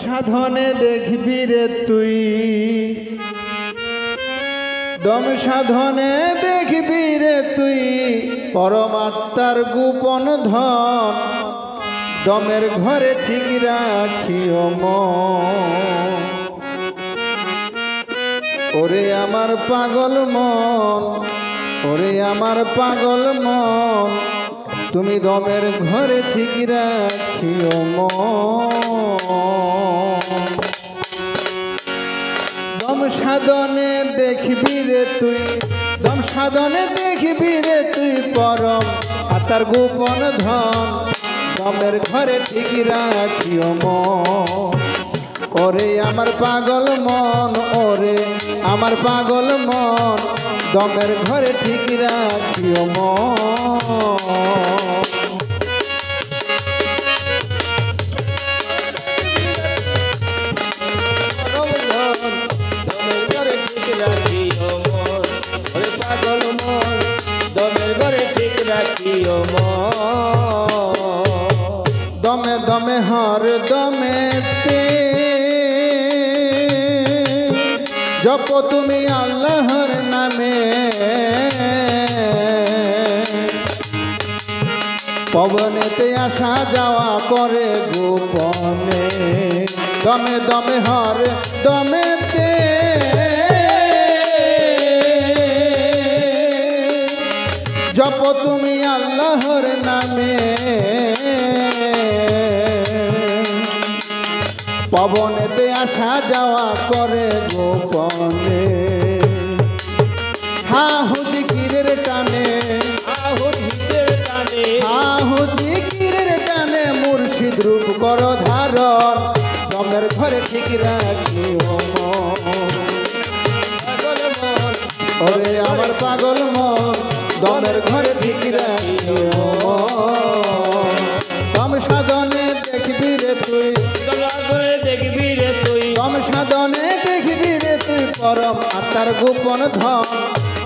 সাধনে দেখবি রে তুই, দম সাধনে দেখবি রে তুই পরমাত্মার গোপন ধন। দমের ঘরে ঠিক রাখিও মন। ওরে আমার পাগল মন, ওরে আমার পাগল মন, তুমি দমের ঘরে ঠিক রাখিও মন। দম সাধনে দেখবি রে তুই, দম সাধনে দেখবি রে তুই পরম আত্মার গোপন ধন। দমের ঘরে ঠিক রাখিও মন। ওরে আমার পাগল মন, ওরে আমার পাগল মন, দমের ঘরে ঠিক রাখিও মন। দমে দমে হর দমেতে জপ তুমি আল্লাহর নামে। পবনেতে আসা যাওয়া করে গোপনে। দমে দমে হর দমেতে জপ তুমি আল্লাহর নামে। পবনেতে আসা যাওয়া করে গোপনে। হাহু জিকিরের টানে, হাহু জিকিরের টানে মুর্শিদ রূপ কর ধারণ। দমের ঘরে ঠিক রাখিও মন। ওরে আমার পাগল মন, দমের ঘরে ঠিক রাখিও মন। দম সাধনে দেখবি রে তুই, দম সাধনে দেখবি রে তুই পরম আত্মার গোপন ধন।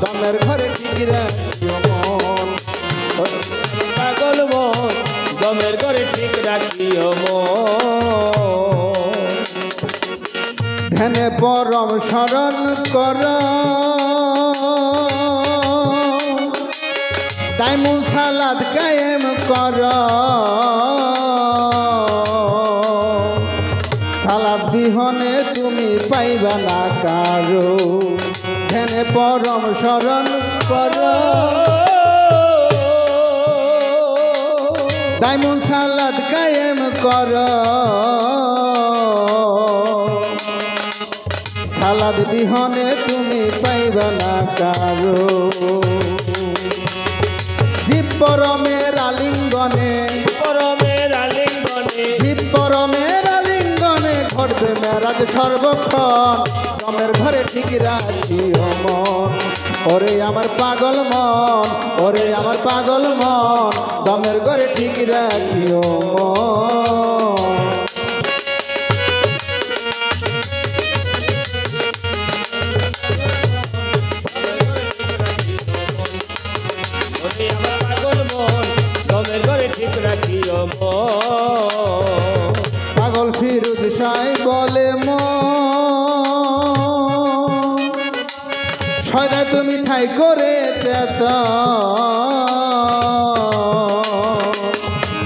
দমের ঘরে ঠিক রাখিও মন। পাগল মন, দমের ঘরে ঠিক রাখিও মন। ধ্যানে পরম শরণ কর, দাইমুন সালাদ কায়েম কর। সালাদ বিহনে তুমি পাইবা না কারো। ধ্যানে পরম শরণ কর, দাইমুন সালাদ কায়েম কর। সালাদ বিহনে তুমি পাইবা না কারো। জীব পরমের আলিঙ্গনে, পরমের আলিঙ্গনে, জীব পরমের আলিঙ্গনে ঘটবে মেরাজ সর্বক্ষণ। দমের ঘরে ঠিক রাখিও মন। ওরে আমার পাগল মন, ওরে আমার পাগল মন, দমের ঘরে ঠিক রাখিও মন। পাগল ফিরুজ সাই বলে মন, সদা তুমি ঠাই করে চেত।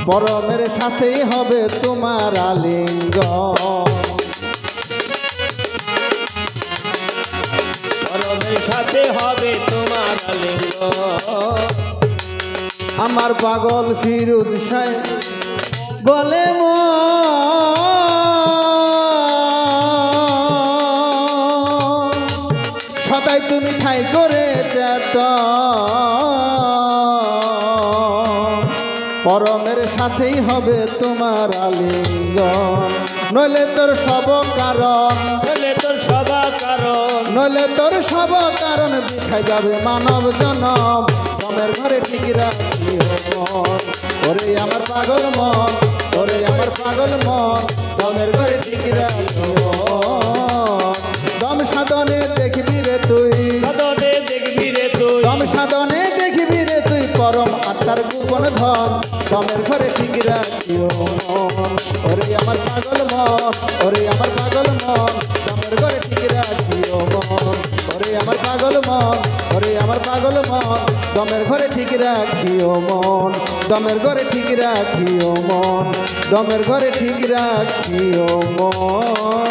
পরমের সাথেই হবে তোমার আলিঙ্গন। পরমের সাথে হবে তোমার আলিঙ্গন। আমার পাগল ফিরুজ সাই বলে সদাই তুমি ঠাই করে চেত। পরমের সাথেই হবে তোমার আলিঙ্গন। নইলে তোর সব কারণ, নইলে তোর সব কারণ, নইলে তোর সব কারণ বিখাই যাবে মানব জনম। দমের ঘরে ঠিক রাখিও মন। ওরে আমার পাগল মন, ওরে আমার পাগল মন, দমের ঘরে ঠিক রাখিও মন। দম সাধনে দেখবি রে তুই, সাধনে দেখবি রে তুই, দম সাধনে দেখবি রে তুই পরম আত্মার গোপন ধন। দমের ঘরে ঠিক রাখিও মন। ওরে আমার পাগল মন, ওরে মন দমের ঘরে ঠিক রাখিও মন ওরে আমার পাগল মন ওরে আমার পাগল মন দমের ঘরে ঠিক রাখিও মন দমের ঘরে ঠিক রাখিও মন দমের ঘরে ঠিক রাখিও মন